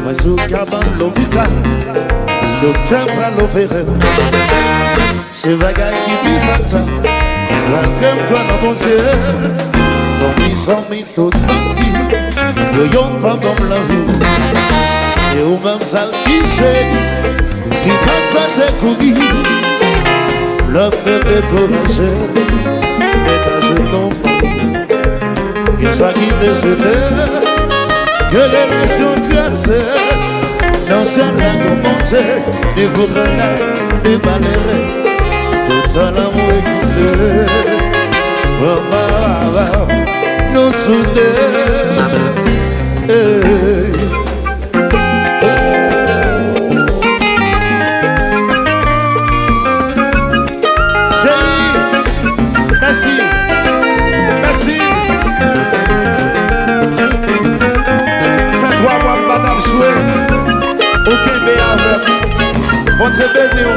Moi sous cabane l'hôpital, docteur va l'opérer. C'est bagaille qui dit fatal, la crème quoi dans mon Dieu. Bon, ils sont mis tout parti, yo yon pas bon la vie. C'est au même salle qui sait, qui va pas te courir. Le bébé courageux, est à genoux. Qu'il soit quitté sur terre, que les nations crasent. Dans celle-là nous monter, des beaux grenades, des balais. Tout à l'amour existe. Nous soudés. Merci, merci. Faites-moi voir madame jouer. Ok, mais avec. On se bénit.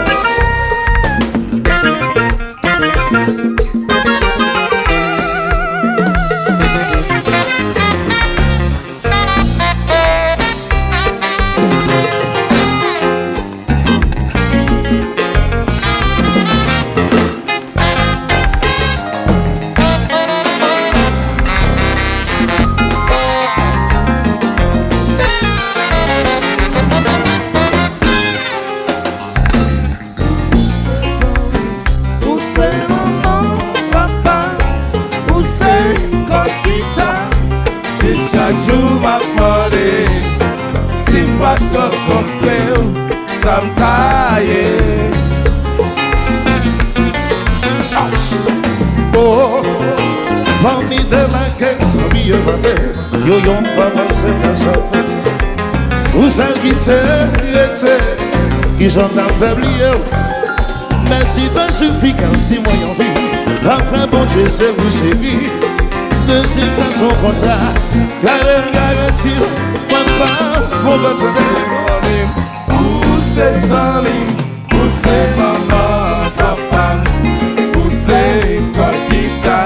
Oh, parmi de la caisse, yo yon pas pensé à ça. Où ça qui qui j'en affaibli. Mais si pas suffit quand si moyen vie. Après bon Dieu c'est vous chérie. De c'est ça son contrat. Garantir, moi pas, faut pas tenir. Où c'est Samy, où c'est maman, papa, où c'est Kokita.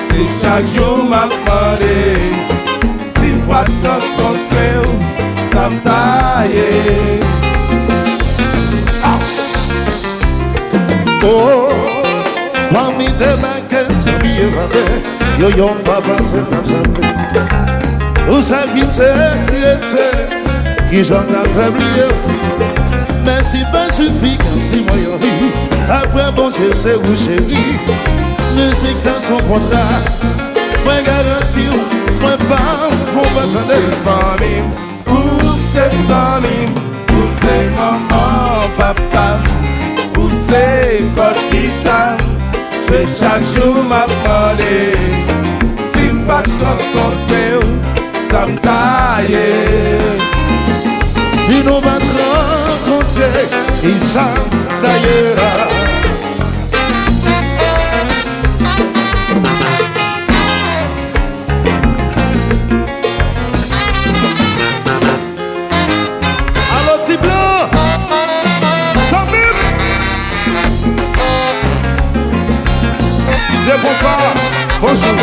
C'est chaque jour m'a demandé. Si pas de rencontrer, ça me taille. Oh, parmi des vacances, yo yon pas passé dans jamais. Où ça qui qui j'en affaibli. Mais si pas suffit quand si moi yon rit. Après bon Dieu c'est vous chérie. Musique sans son contrat. Moi garantir, moi pas, faut pas s'en Où c'est Samy, où c'est maman, papa, où c'est Kokita. C'est chaque jour m'a demandé. Si pas de rencontrer, ça me taille. Si nous va rencontrer, ils savent d'ailleurs. Allô, petit blanc, sans même. Je comprends pas. Bonjour.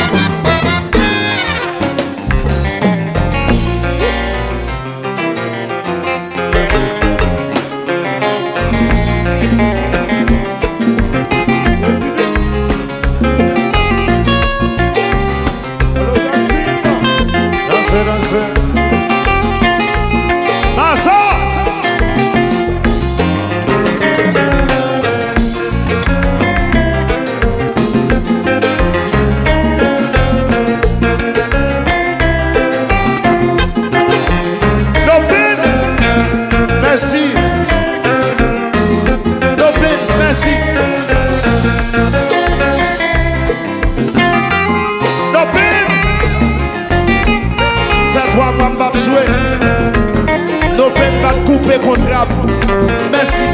Nos peines va couper contre. Merci.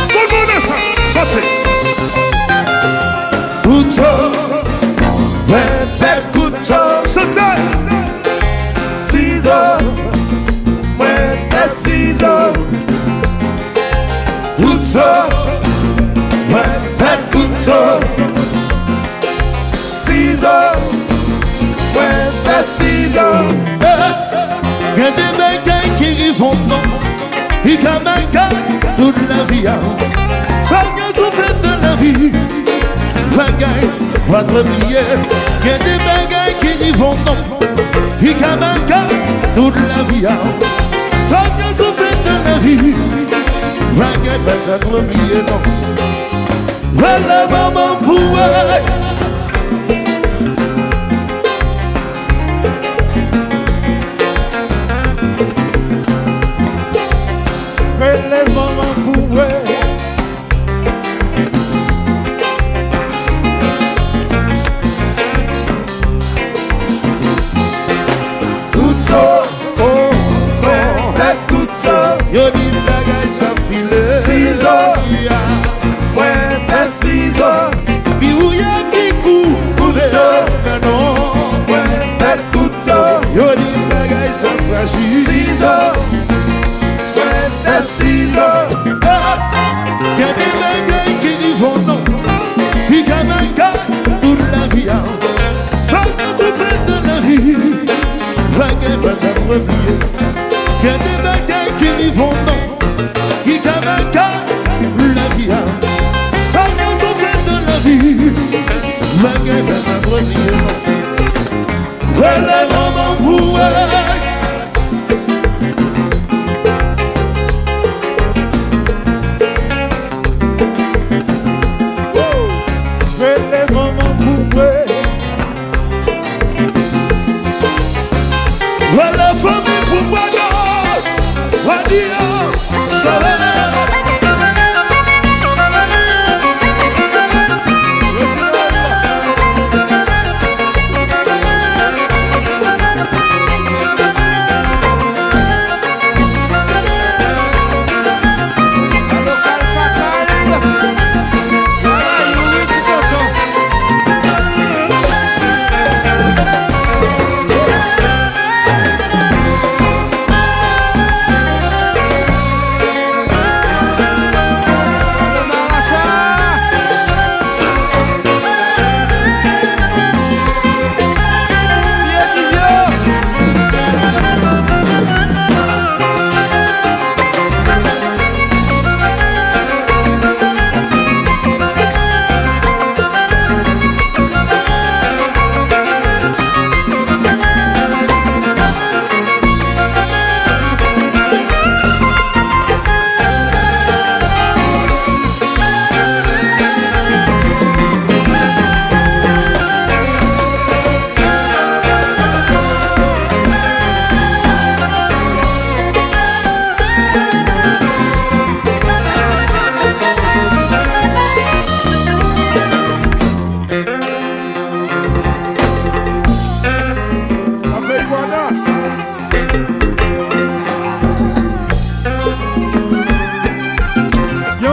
Tout le monde est ça. Sortez. Kouto, ouais, kouto, sortez. Ciseaux, ouais, ciseaux. Kouto, ouais. a des bagailles qui vont non. Il y a toute la vie. Ça y est tout fait de la vie. Bagaille, votre billet. Il y a des bagailles qui vont non. Il y a toute la vie. Ça y est tout fait de la vie. Bagaille, pas ça votre billet non. Voilà maman pour les mamans pouvaient. Kouto, oh, ouais, kouto. Yo di bagay sa file. Ciseaux, ouais, des ciseaux. Bi ou ya ki kou. Kouto, non. ouais, des kouto. Yo di bagay sa fragile. Ciseaux, ouais, des ciseaux. Y a des bagailles qui vont non. Y a toute la vie. Ça tout fait de la vie. Bagaille pas à oublier. Y a des bagailles qui vont non. Y a la vie. Ça tout fait de la vie. Bagaille pas à oublier. Voilà maman pour Les mamans pouvaient. voilà famille pour moi. Wadia, ça va.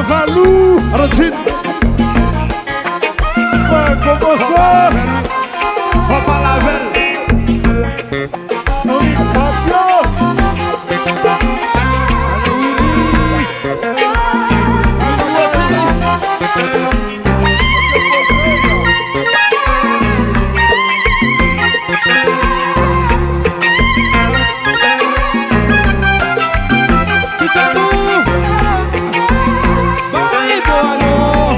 Valou, Arrête. ouais, comment ça? Faut pas la velle. Oui, Fabio. C'est à nous. Bye, bon, allons.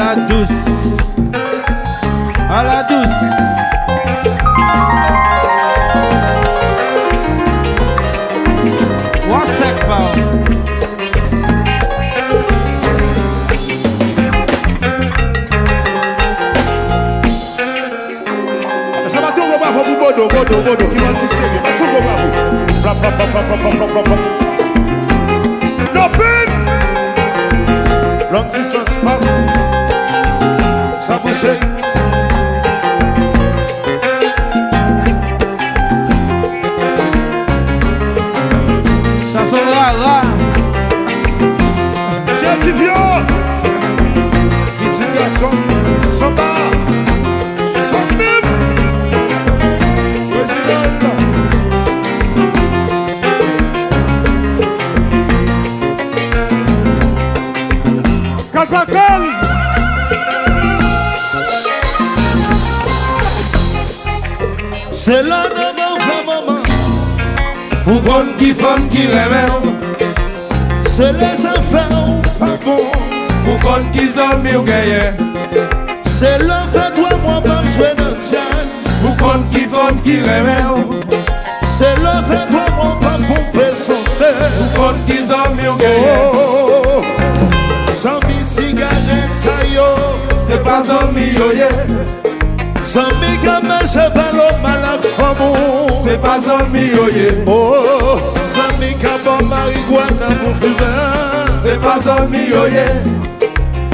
la douce. À la douce. Ouah sec pas. Ça va tout bravo pour Bodo qui va dire sérieux. Va tout bravo. No peine. Long distance pas. Ça bouge. Ça sonnera là. Scientifique. Petit garçon. Samba. C'est là maman, Pour qu'on qui femme qui remet. c'est les enfants pas bon. Pour qu'on qui zombie ou gagne. C'est l'enfant toi moi pas jouer dans jazz. Pour qu'on qui femme qui remet. C'est l'enfant toi moi pas pomper son terre. Pour qu'on qui zombie ou gagne. Oh, sans mi cigarette ça yo. C'est pas zombie yo yeah. Sans mi gamin je parle mal à femme. C'est pas zombie yo yeah. Oh, sans mi cabon marijuana pour fumer. C'est pas zombie yo yeah.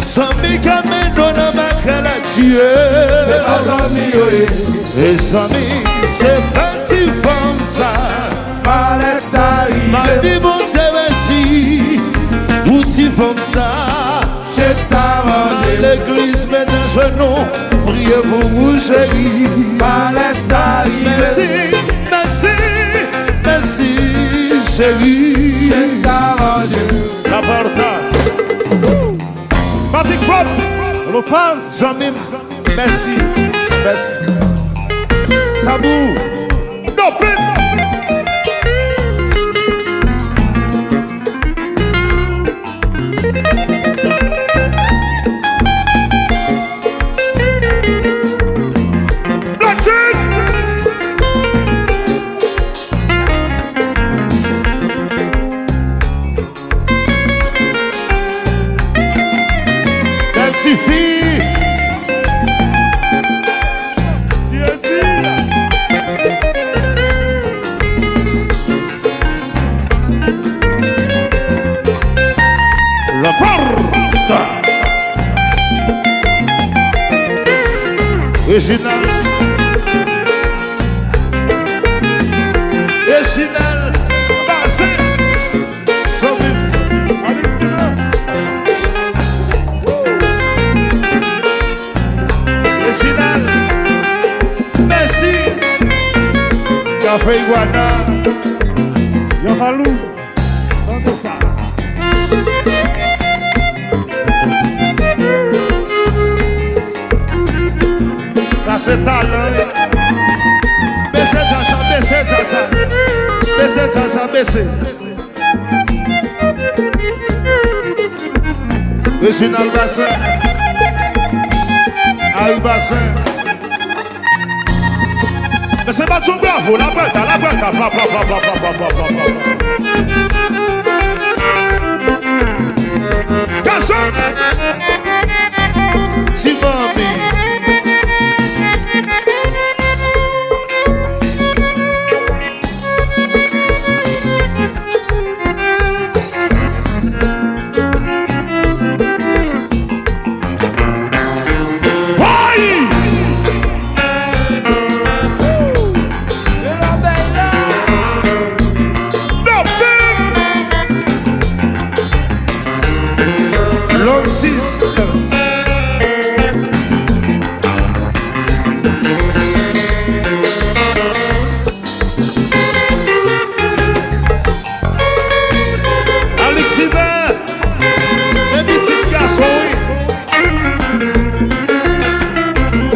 Sans mi gamin donne ma cale à tuer. C'est pas zombie yo yeah. Et sans mi c'est parti comme ça. Malette M'a arrive. dit bon Dieu merci. Où tu fais ça? Je t'ai À mangé. l'église maintenant je nous priez pour vous chérie. Malette arrive. Merci, merci, merci chérie. Je t'ai mangé. Laporte. Patrick Fop. Lopez. Zamim. Merci. Merci. Sabou. No peine. Original. Original. Basé. Sans bip. Original. Merci. Café Iguana. Yavalou. Dans ça. Ça c'est talent. Baissez ça, baissez ça. Baissez ça, baissez. Original bassin. Aïe bassin. Mais c'est pas son bravo, la boîte, bla bla bla bla bla bla bla bla bla. Garçon. Timami.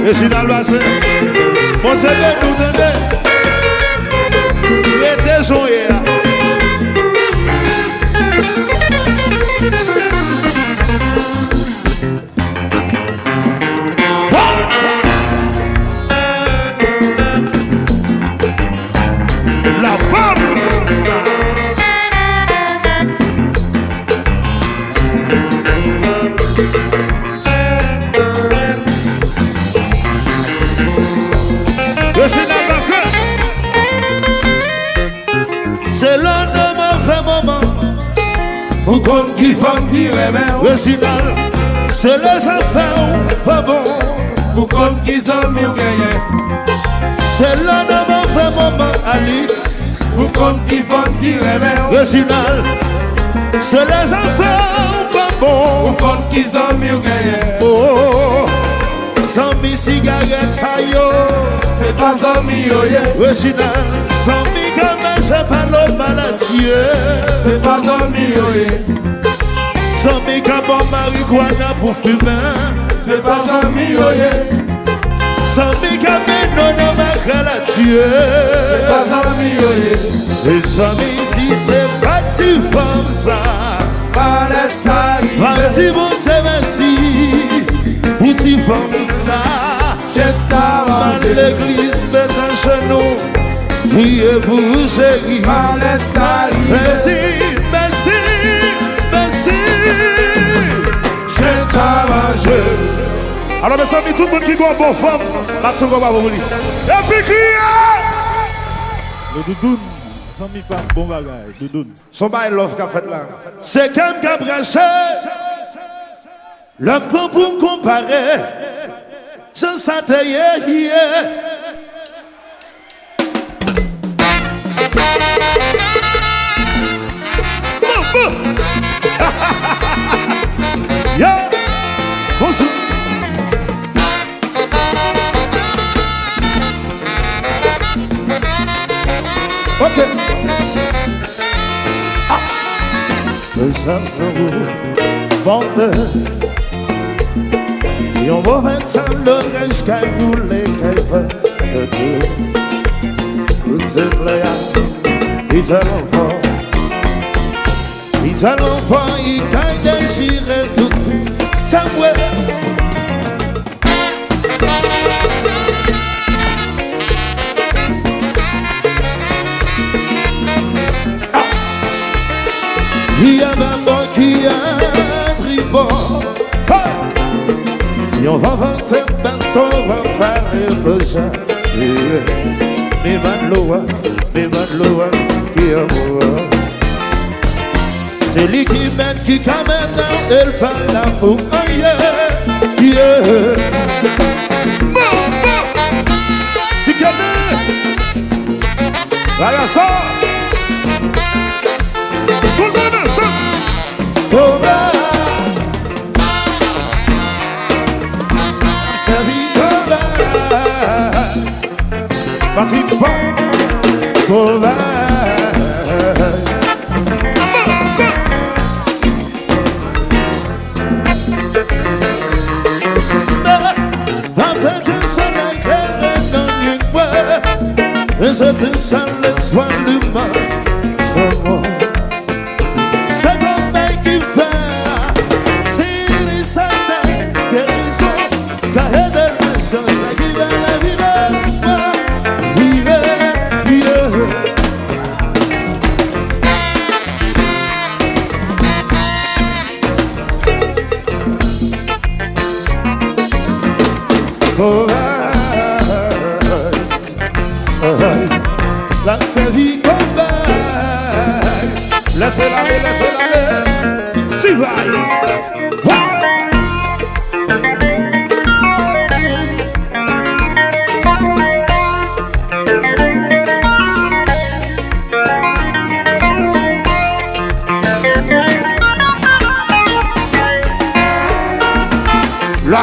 Original bassin. Bon Dieu, nous donner. Il était joyeux. qui femme qui remet. Original, c'est les enfants, pas bon. Pour qu'on qui sont mieux gagnés. C'est là dans mon vrai moment, Alix. Pour qu'on qui femme qui remet. Original, c'est les enfants, pas bon. Pour qu'on qui sont mieux gagnés. Oh, sans mi cigarette, ça yo. C'est pas un million. Original, sans mi gamin, j'ai pas l'eau maladie. C'est pas un million. Sans mi cabon marijuana pour fumer. C'est pas un million. Sans mi gamin, non, non, ma galatue. C'est pas un million. Et sans mi si c'est pas tu femme ça. Vas-y, bon, c'est merci. Où tu femme ça. Mal l'église, met un genou. Priez pour chérie. Merci, merci, merci. Je t'arrange. Alors, mes amis, tout le monde qui goûte bon femme, l'action qu'on va vous dire. Et puis, crier! Le doudoune, sans mi pas bon bagage, doudoune. Son bail love qu'a fait là. C'est comme qu'a branché. Le point pour me comparer. Sans s'attayer. Yeah. Bonjour. Ok. Les hommes sont vendeurs. Et on va mettre le reste qu'à nous les caïfs de Dieu. Tout ce pléiade, il t'a l'enfant. Il t'a l'enfant, il t'a déchiré tout. Ça mouait. Il y a un bon qui a un tribord. Et on va vendre un bateau, on va parler de ça. Mais Madloa, qui a moi. C'est lui qui mène, qui camène, elle parle l'amour. Oh yeah, yeah. C'est calme. Voilà ça. Tout le monde ça. Kobay. C'est vie Kobay. Patrick Fort. Kobay. C'est ça laisse-moi l'humain. C'est Kobay qui fait. C'est les certains guérissons. Car elle est le seul, ça qui donne la vie d'espoir. La série Kobay. Laissez-la aller. Tu vas. La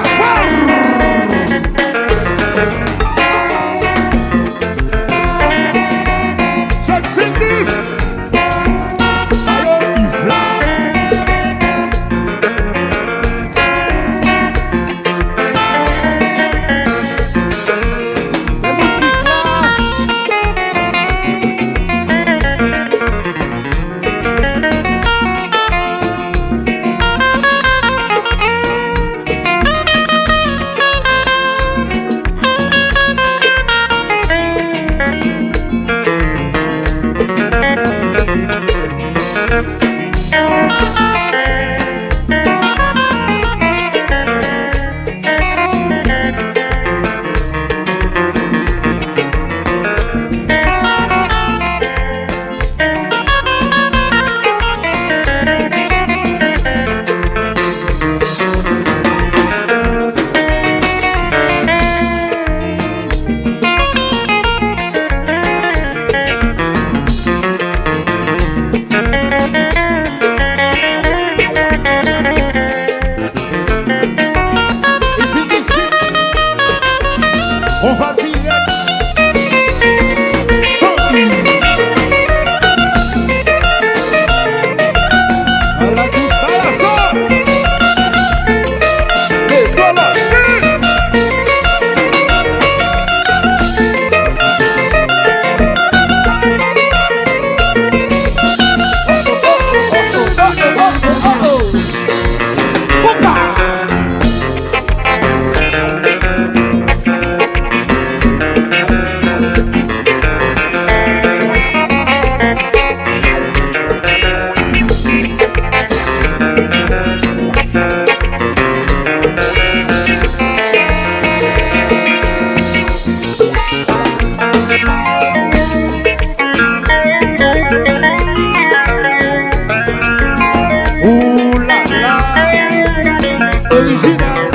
original,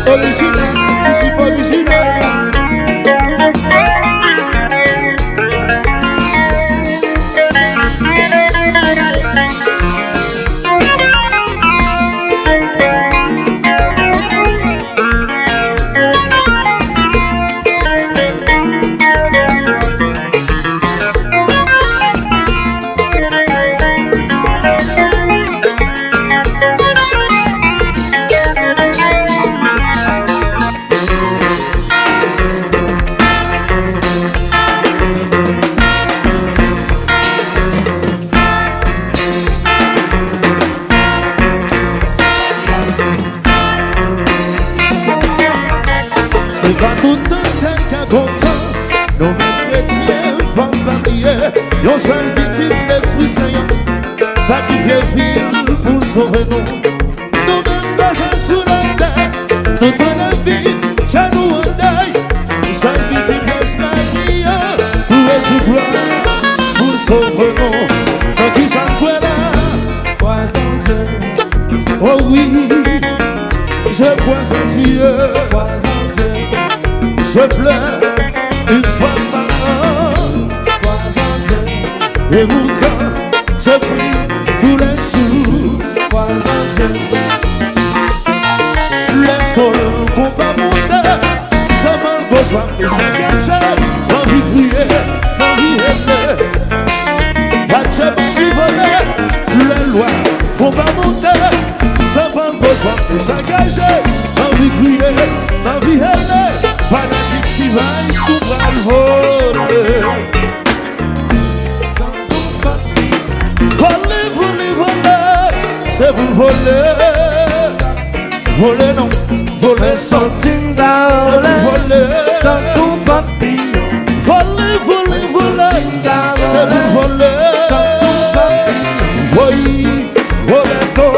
original, Disip original. C'est pas tout le temps c'est qu'un content. Nos mêmes chrétiens vont familier. Yon seul victime l'esprit saillant. Sacrifier ville pour sauver nous. Nos mêmes besoins sous la terre. Toute la vie, j'ai nous en deuil. Seul victime l'esprit pour résoudre, pour sauver nous. Tant qu'ils s'en voient là. Oh oui, je crois en Dieu. Je pleure une fois par an. Et pourtant, je prie tous les jours. Les sols combat monter. Ça m'a besoin de s'engager. Envie de prier, envie d'aimer. Watch envie voler. Les lois combat monter. Ça m'a besoin de s'engager. Envie de prier, envie d'aimer. Fanatique qui va, il se trouvera le voler. Voler, voler, voler, c'est vous voler. Voler non, voler Something c'est down, vous voler. some cool papillon. Voler, voler, voler, c'est vous voler. Oui, Roberto,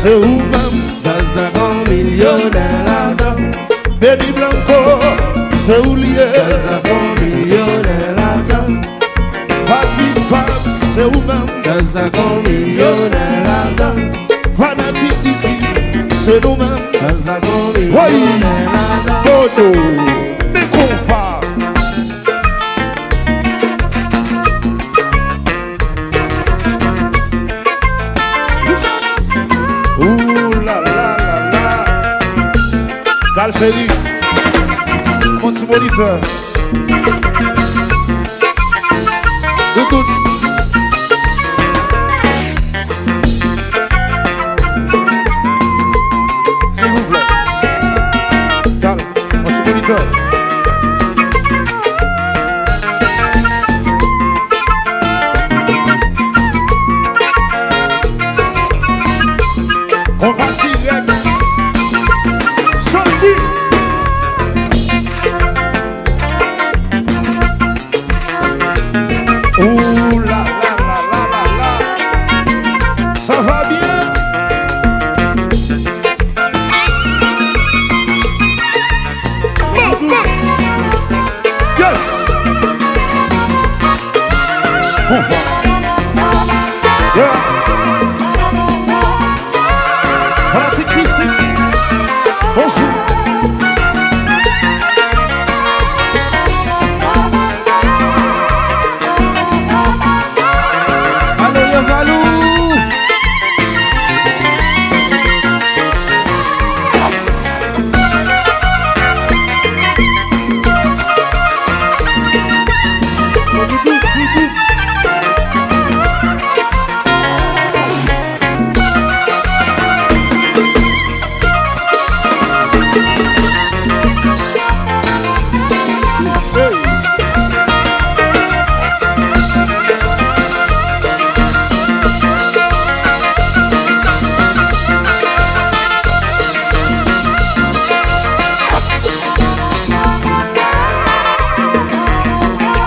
c'est vous-même. Dans un grand millionnaire là-dedans. Benny Blanco, c'est où lié. Dans un grand millionnaire là-dedans. Papi Fab, c'est vous-même. Dans un grand millionnaire là-dedans. Fanatique d'ici, c'est nous-mêmes. Dans un grand Oui, millionnaire là-dedans. Dobodo, mais qu'on parle. Ouh là là là là. Galchéri, mon petit moniteur. Doudoune. S'il vous plaît. Gal, mon petit moniteur. On va direct. Sorti. Ouh là là là là là là. Ça va bien. Yes. On va. Yeah. Pratique ici. Bonjour. Allô, Yavalou.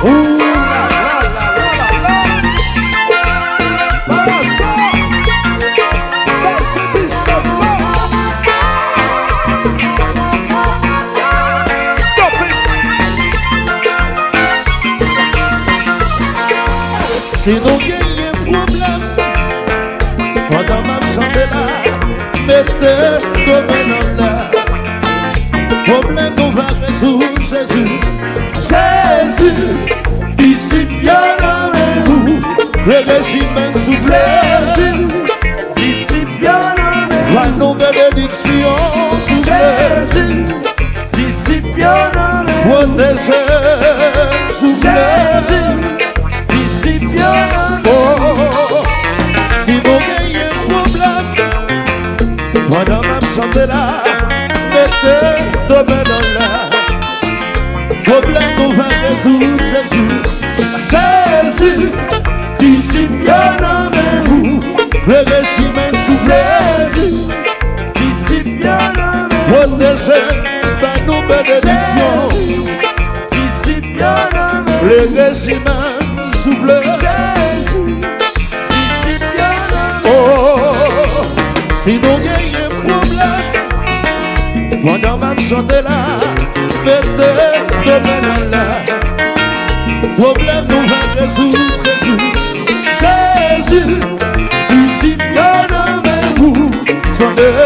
Ouh là là là là là là. Voilà ça. Dans cette histoire-là. Stop it. Si nous gagnons problème, pendant ma santé là, mettez de main dans Problème nous va résoudre Jésus. Jésus, disciple bien aimé. Le régime souffle. Jésus, disciple bien aimé. Va nos bénédictions. Jésus, disciple bien aimé. Protégé, souffle. Jésus, disciple bien aimé. Oh, si nous gagnons problème, pendant ma santé là. Mettez Dobodo là. Problème nous va résoudre Jésus. Jésus, disciple bien aimé. Le régime souffle. Jésus, disciple bien aimé. Protégé par nos bénédictions. Disciple bien aimé. Le régime souffle. Jésus, disciple bien aimé. Oh, si nous gagnons problème. Pendant ma chante là, mettez Dobodo là. Problème nous va résoudre Jésus. Jésus, disciple bien aimé. Tendez,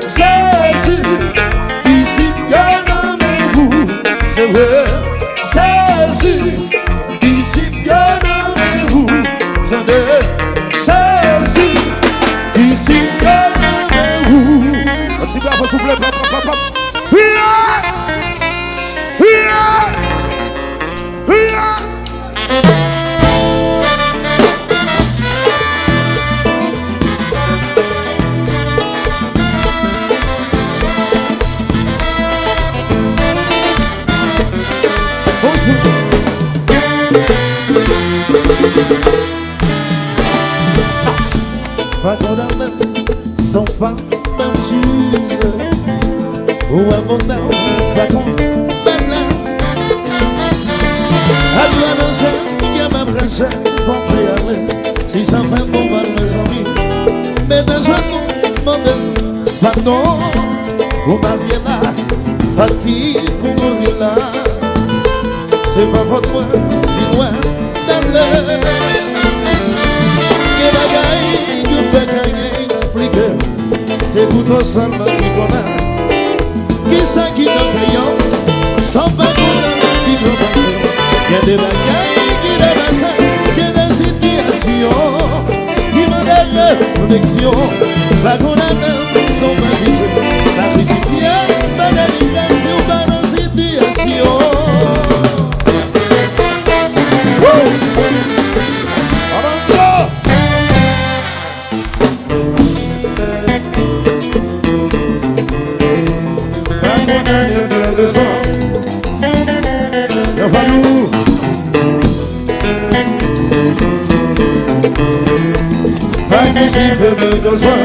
Jésus, disciple bien aimé. C'est vrai, Jésus, disciple bien aimé. Tendez, Jésus, disciple bien aimé. Si vous avez soufflé, papa. Pas condamné, sans pas même jure. Ou un bon temps, pas condamné. À toi dans ce qui a ma presse, faut pas aller. Si ça fait bon mal mes amis, mais dans un moment, pardon, vous m'aviez là, parti pour mourir là. C'est pas votre moi, si loin d'aller. Et bagaille, you peux rien expliquer. C'est pour toi seulement qui connaît. Qui ça qui n'a crayon, sans pas connaître qui commence. Il y a des bagailles qui dépassent, il y a des situations qui m'ont des réflexions. Pas qu'on a même, sans pas juger. La crucifiée, pas d'alligation, pas de situation. Disip me besoin.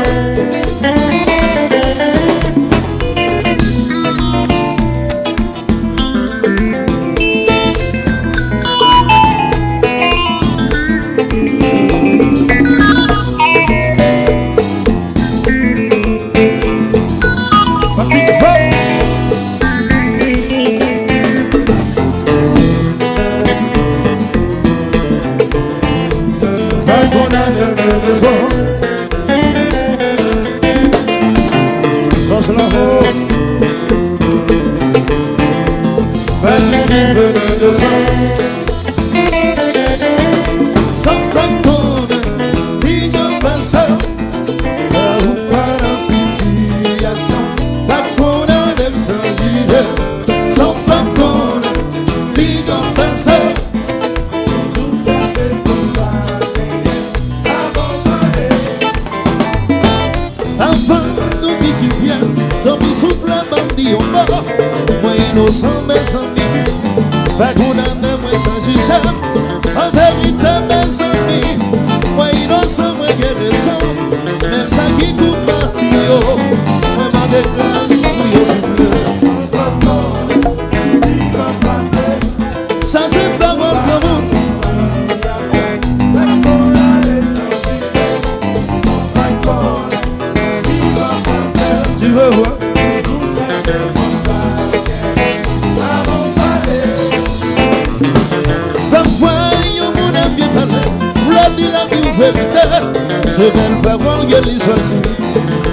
Ce bel parole que les choisis,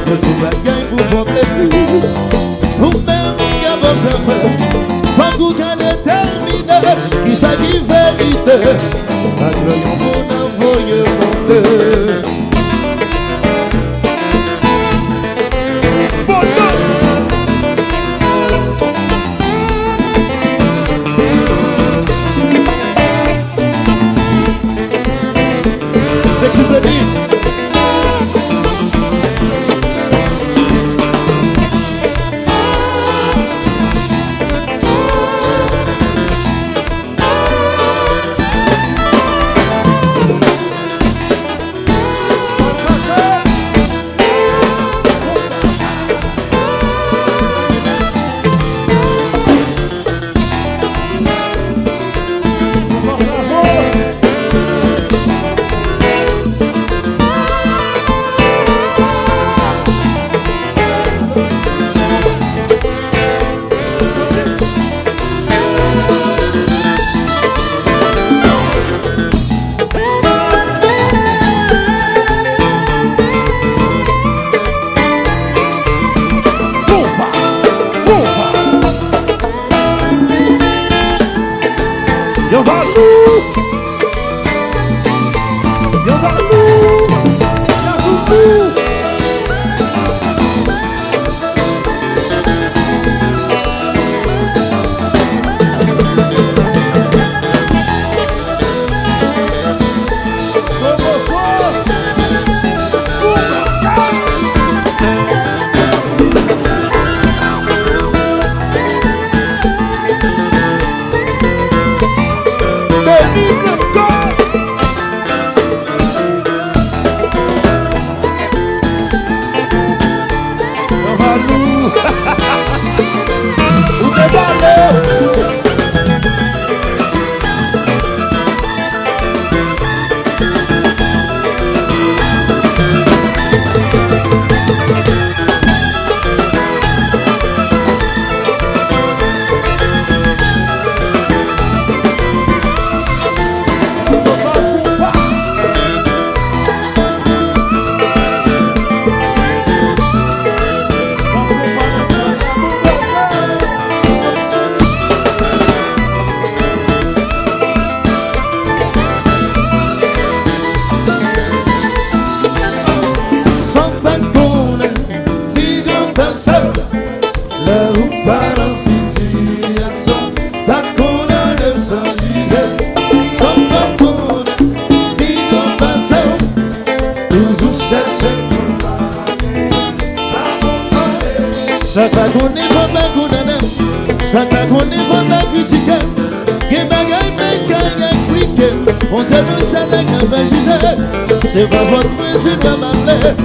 que tout bagaille pour vos plaisirs. Ou même qu'à vos monter, la gloire mon envoyé monter. Sexy baby. Ça pas qu'on est pas ma condamné, ça pas qu'on est pas ma critiqué. Qui bagaille mais qui explique, on sait le salaire qui va juger. C'est pas votre principe à m'aller.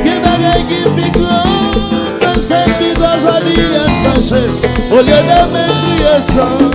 Qui bagaille qui pique grand, c'est qui doit jolie et fâché. Au lieu de m'écrire sans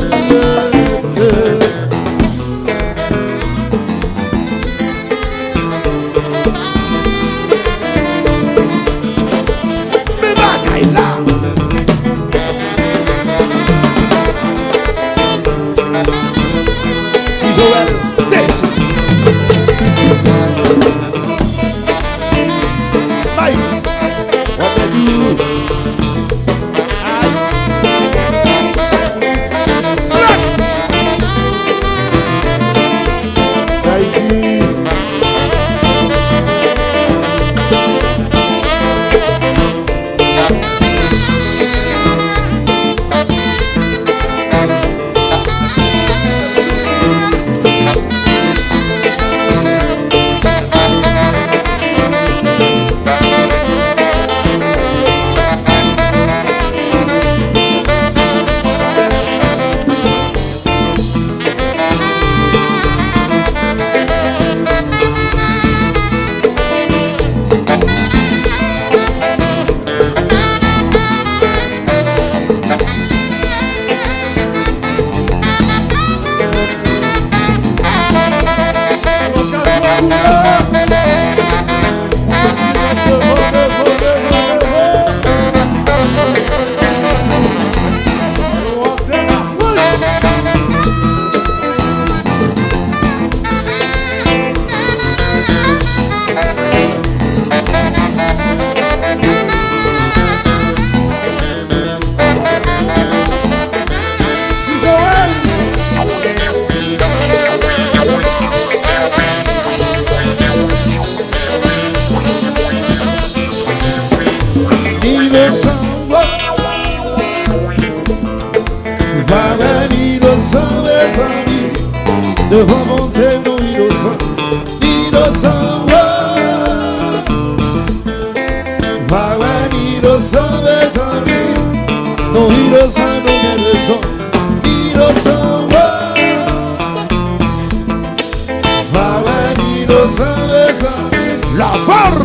Pas innocent, mes amis, devant mon Dieu, non innocent, innocent, pas innocent, mes amis, non innocent, non bien raison, innocent, pas innocent, mes amis, la barre.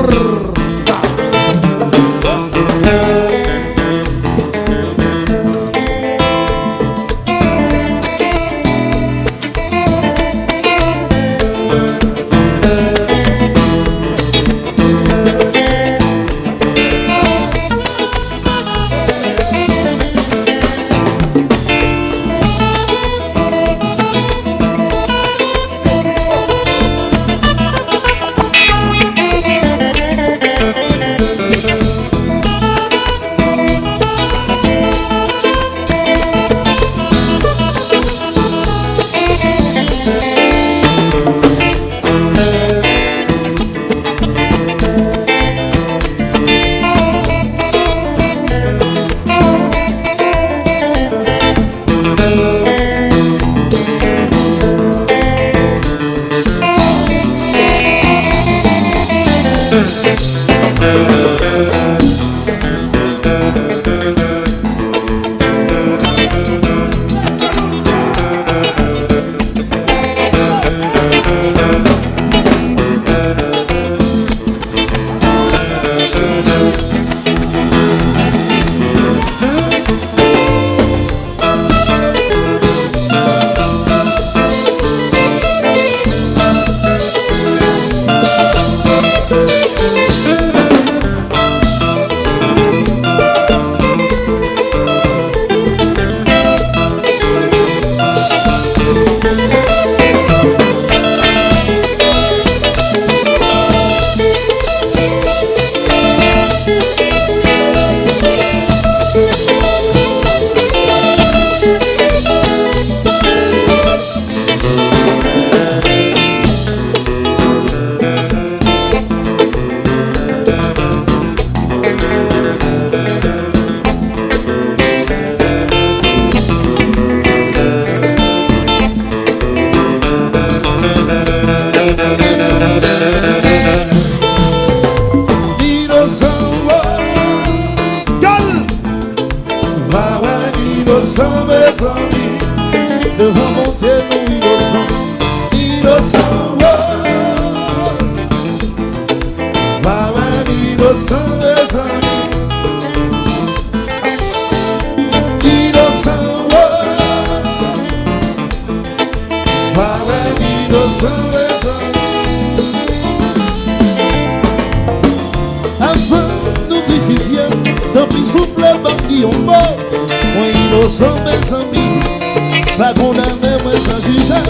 Pas condamné, moi sans juger.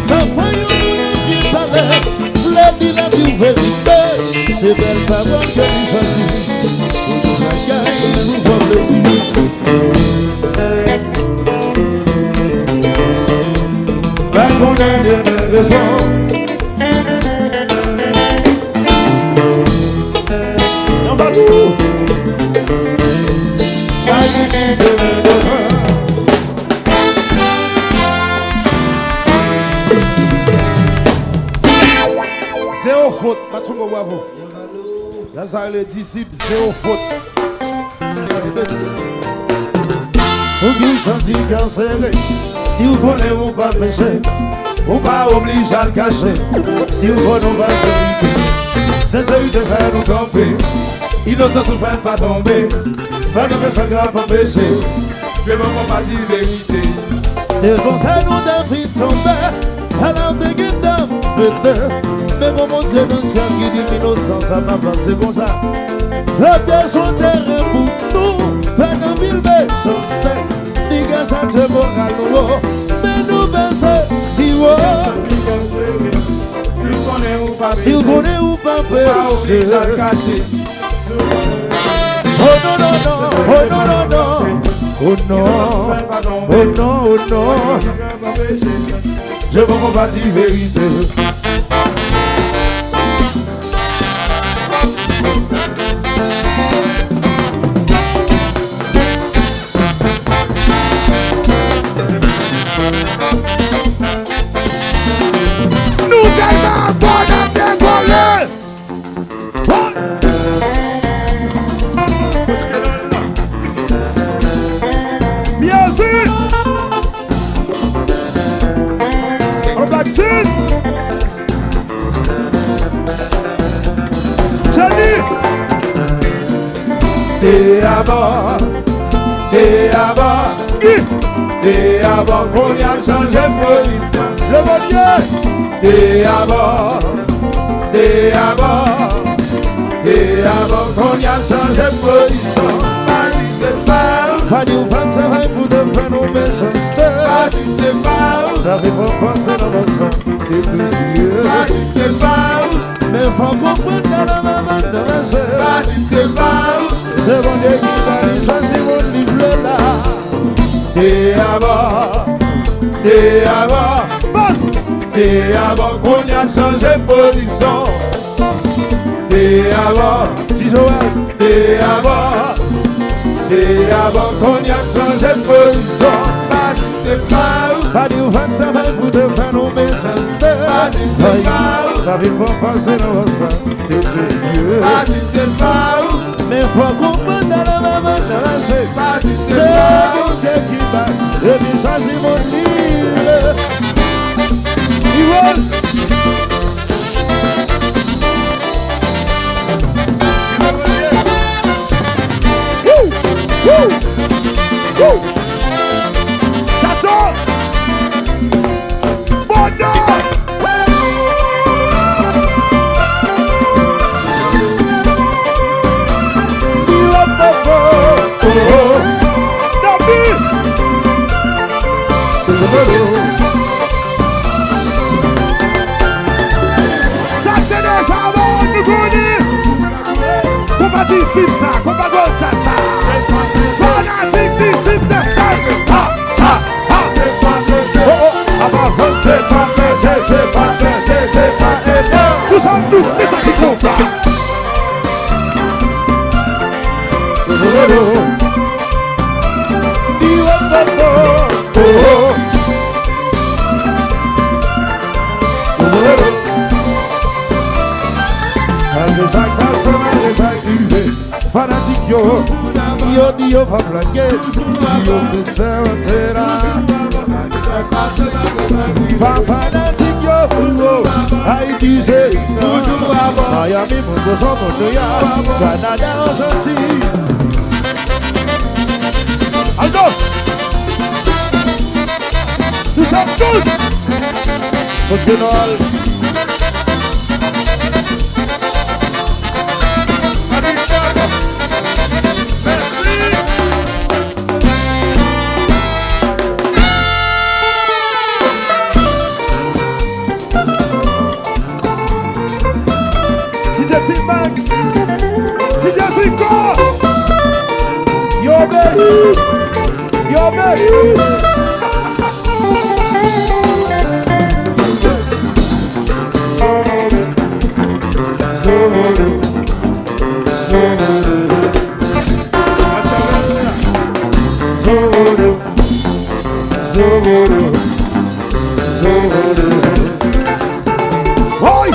Ma voyons nous bien parler. Le dit la vie vérité. C'est belle parole que tu choisis. Pour la gagne, nous voir plaisir. Pas condamné, mais raison. On va tout. Pas ici, de besoin. Zéro faute, Matungo Wavo. Là, ça le disciple, zéro faute. Vous qui sentez canceré, si vous connaissez, vous pas pécher. Vous pas obligé à le cacher. Si vous connaissez, vous pas te c'est celui de faire nous camper. Innocence ne fait pas tomber. Pas de personne grave pas péché. Je vais me compatir vérité. Et comme ça, nous devons tomber. À la béguine d'un fête. Mais comment Dieu dans le ciel qui dit l'innocence, ça m'a passé comme ça. La terre son terrain pour nous, pas dans mille méchances. Les gars, ça te moral, mais nous baissons, qui va. Si vous connaissez ou pas péché. Oh non, non, non, oh non, non, non. Oh non, oh non, oh non. Je veux combattre la vérité. Neptune. Jenny. T'es à bord, qu'on y a changé de position. Le Volier. T'es à bord, qu'on y a changé de position. Pas du vent, ça va pour te faire nos méchancetés. La vie va passer dans mon sang et tout vieux. Mais faut comprendre dans la maman de ma soeur. C'est bon Dieu qui va les choisir mon livre là. T'es à bord, Boss. t'es à bord, qu'on y a changé de position. T'es à bord, Petit Joël, t'es à bord, qu'on y a changé de position. pas du vent, ça va pour te faire nos méchancetés. La vie va passer dans mon sang et tout vieux. Mais faut comprendre dans la maman de ma soeur. C'est bon Dieu qui va et puis choisir mon livre. He was. Woo! Woo! Tato! Bondo! Saturday, Shabbat, Nuguni! Compa Disip ça, compa Gonza ça! Fanatic Disip Destin! Ha, ha, ha! Oh, oh, avant c'est pas péché, c'est pas péché, c'est pas péché! Nous sommes tous, mais ça qui compte pas! Malgré ça passe, malgré ça arrive. Fanatique yo dit yo va blaguer. Yo fait ça là. Fanatique yo, Haïti c'est Miami, Montgomery, Canada, Antilles. Aldo! Nous sommes tous! Contre Noël. Max, DJ Cinco, Yo baby, yo baby. Oi!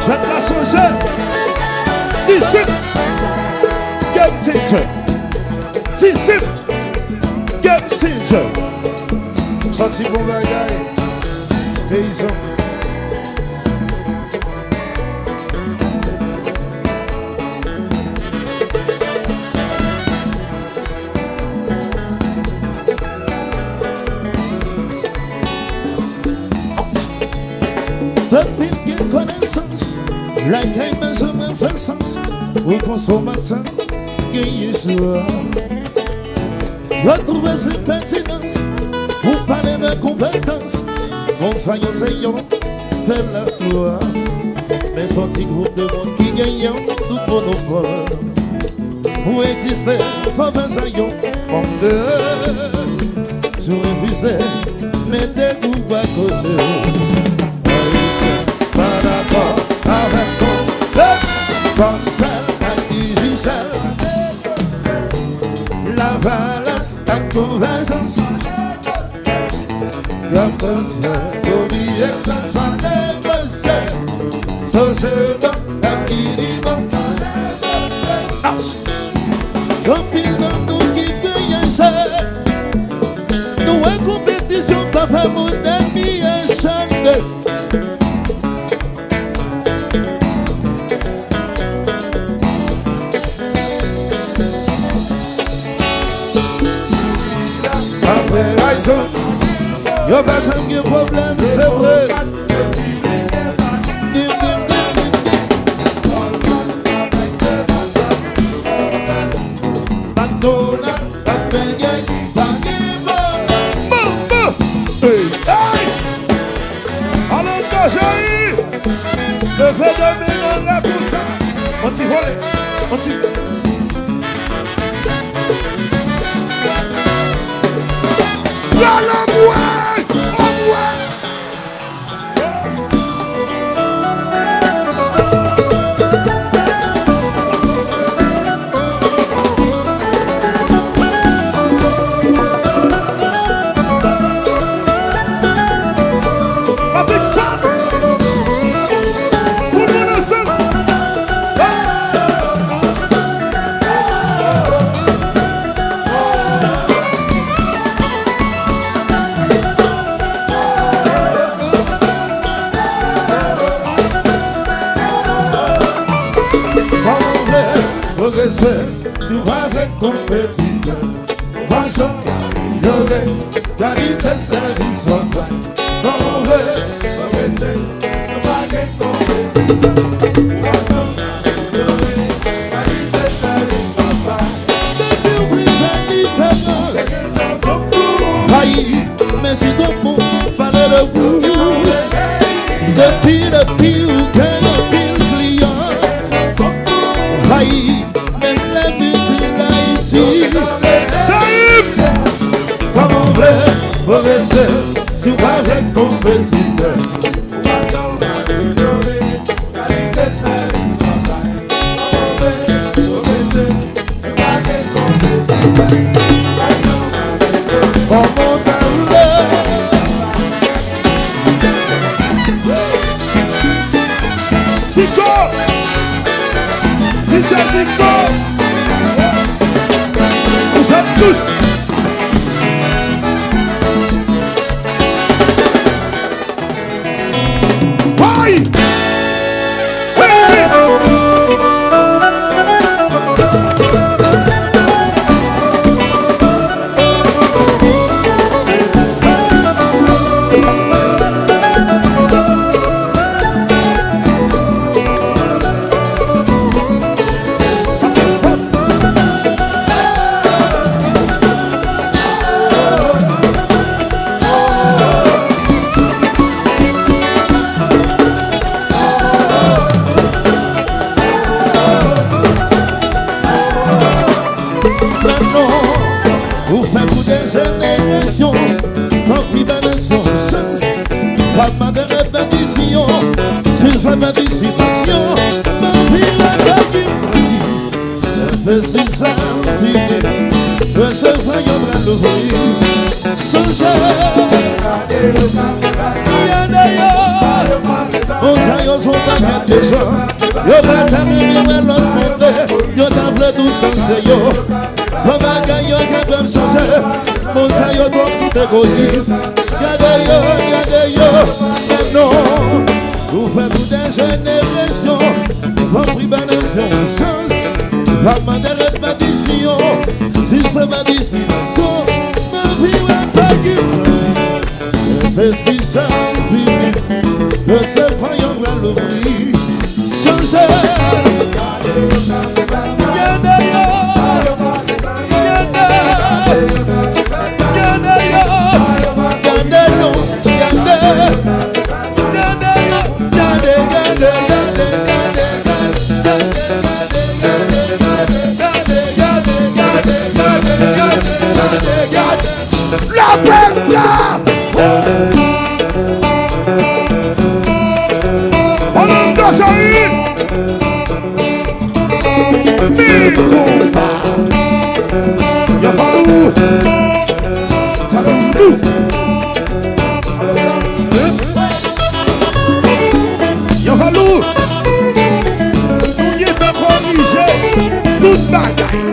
Je vais te la changer. Disip, game changer. Disip, game changer. Senti bon bagaille, paysan. Depuis qu'il connaissance, la caille Benjamin fait sens. Au consommateur matin, gagner soir. Retrouver ses pertinences pour parler de compétences. Mon soyons sayons, fait la toi. Mais son petit groupe de monde qui gagne tout monopole. Pour exister, faut faire saillons, mon Dieu. Je refusais, mettez vous à côté. Pas d'accord avec ton comme ça, à digital. La valence, la convergence. Comme ça, oublier que ça se va négocier. Société, la guérison. Comme il dans nous qui gagne ça. Nous en compétition, pas fait mon ami et chante. Y'a pas de problème, c'est vrai. Alors, quand j'ai eu le fait de mélanger pour ça, on t'y vole, on t'y vole. Y'a le bois! Tu vas avec compétiteur. Marchons, yoga, qualité, service, soif. On veut progresser. Tu vas avec compétiteur. Marchons, yoga, qualité, service, soif. Depuis ouvrir la différence. Aïe, mais si ton monde parle de vous. Depuis où gagne un pile client. Aïe. Comme on veut progresser, tu vas avec compétiteur. Vous êtes tous. Bye. Participation, ma vie la gagne. C'est ça, fini. Le cerveau y aura l'ouvrir. Son cher, il y a d'ailleurs. Bon ça yo sont paquet de gens. Yo pas t'arriver où l'autre monde. Yo t'en vle tout danser yo. Bon bagay yo capable changer. Bon ça yo trop tout égoïste. Gardez yo. Mais non. Nous faisons toute une génération. Nous avons pris banation sens. Pas demander répétition. Si je fais ma discipline. Ma vie va pas guérir. Mais si ça vit. Je sais pas, on va l'ouvrir. Changer. La perla! Ya falou, Tazandu. Ya falou, ninguém vai corrigir tudo bagaille.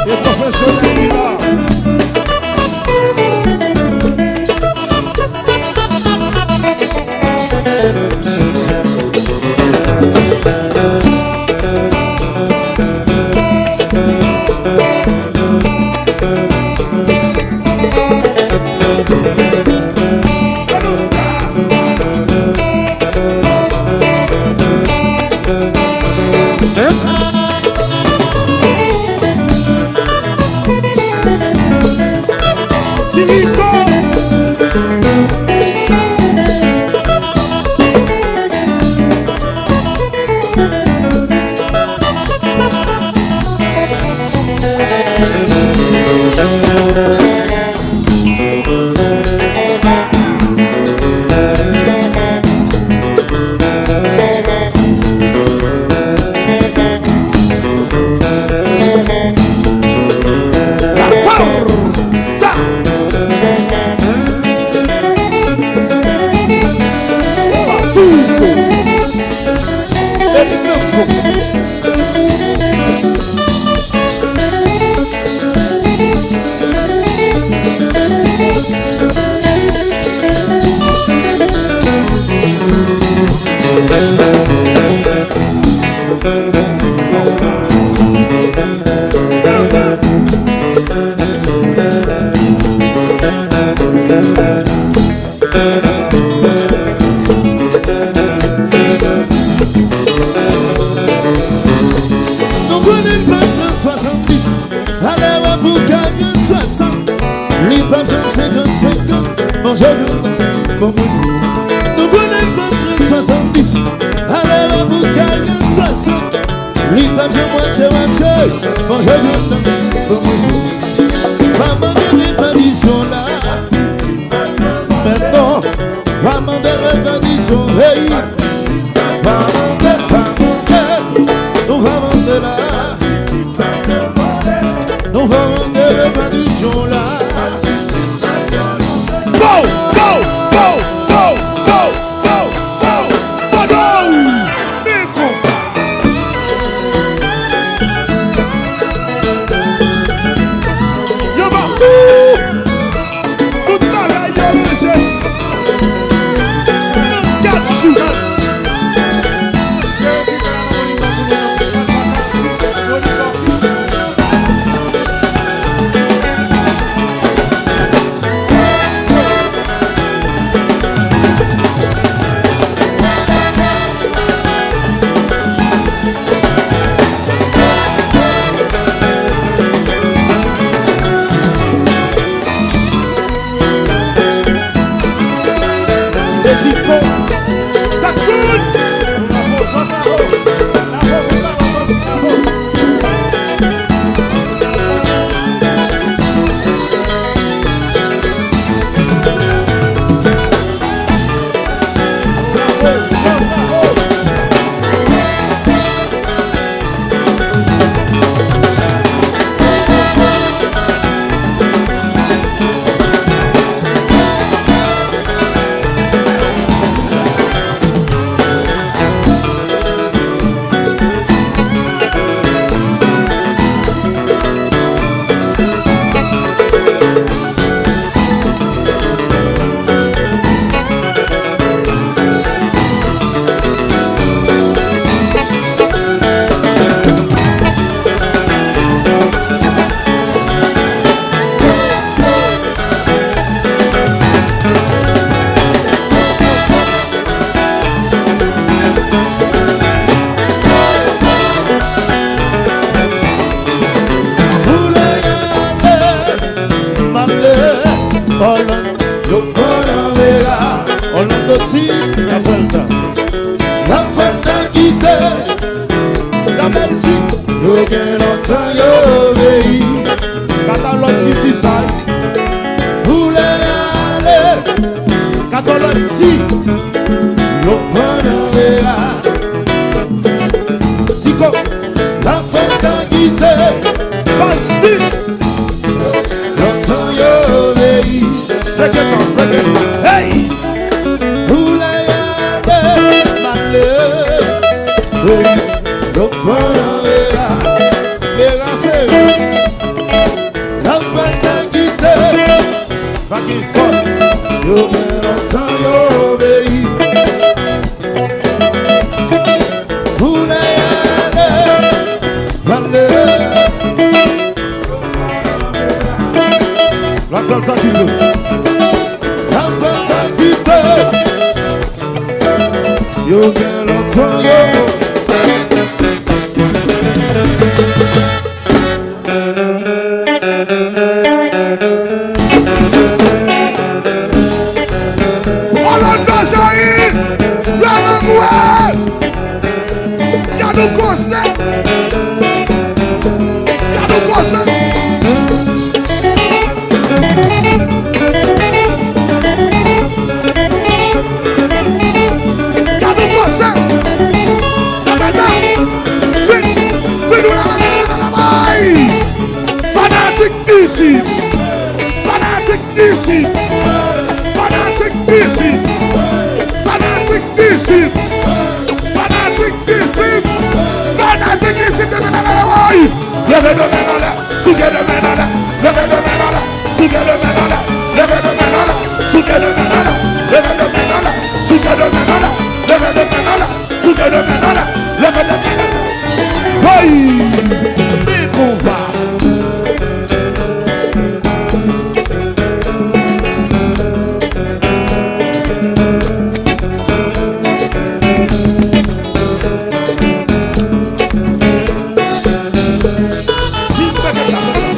E professor aí lá. Got you. La belle si, yo gen longtemps yo veille. Quand on l'a dit ça, Voulez aller, quand on l'a dit, yo prendre verra. Zico, La fête en guité, Basti, longtemps yo veille. reggaeton, hey, Voulez aller, malheur, yo prendre verra. Verra c'est la fête en guité, va qui colle, yo gen longtemps yo veille. Voulez aller, malheur. la belle t'inquiète, La fête en guité, yo gen longtemps yo. Orlando Jair, Manuel, y'a du concert, y'a du concert. Y'a du concert. La verdad, fanatic Disip, fanatic Disip, fanatic Disip, fanatic Disip, fanatic Disip, fanatic Disip. Levez le main en l'air, soulevez le main en l'air, levez le main en l'air, soulevez le main en l'air, levez le main en l'air, soulevez le main en l'air, levez le main en l'air, soulevez le main en l'air, levez le main en l'air, soulevez le main en l'air, levez le main en l'air. Oui, big combat.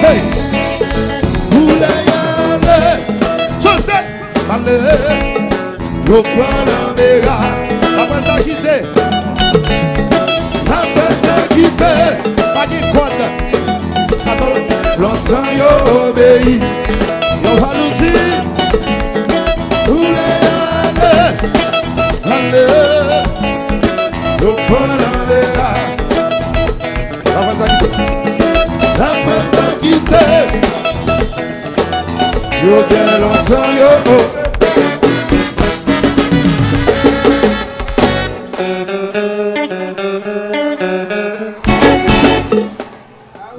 Hey, Voulez aller, chantez, malheur. Yo prendre verra. la belle t'a quitté, La fête en guité, pas qui code. Attends, longtemps yo obéi. Yo va nous dire, voulez aller, malheur. Yo prendre verra. la belle t'a quitté. La fête en guité, yo gen longtemps yo.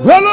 Roll